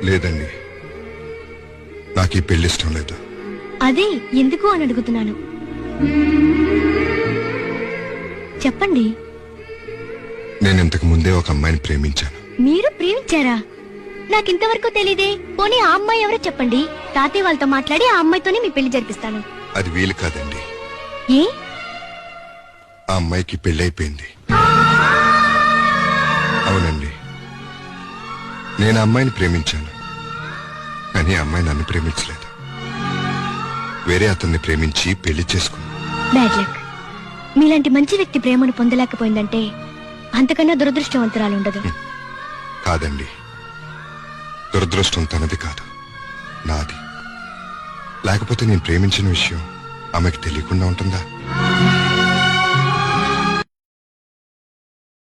లేదండి, నాకు ఈ పెళ్లి ఇష్టం లేదు. అదే ఎందుకు అని అడుగుతున్నాను. చెప్పండి. నేను ఇంతకు ముందే ఒక అమ్మాయిని ప్రేమించాను. మీరు ప్రేమించారా? నాకింతవరకు తెలీదే. పోనీ ఆ అమ్మాయి ఎవరో చెప్పండి. తాతయ్య వాళ్ళతో మాట్లాడి ఆ అమ్మాయితోనే మీ పెళ్లి జరిపిస్తాను. అది వీలు కాదండి. ఏ? ఆ అమ్మాయికి పెళ్ళైపోయింది. అవునండి, నేను ఆ అమ్మాయిని ప్రేమించాను, కానీ ఆ అమ్మాయి నన్ను ప్రేమించలేదు. వేరే అతన్ని ప్రేమించి పెళ్లి చేసుకుంది. Bad luck. మీలాంటి మంచి వ్యక్తి ప్రేమను పొందలేకపోయిందంటే అంతకన్నా దురదృష్టవంతురాలుండదు. కాదండి, దురదృష్టం తనది కాదు, నాది. లేకపోతే నేను ప్రేమించిన విషయం ఆమెకు తెలియకుండా ఉంటుందా?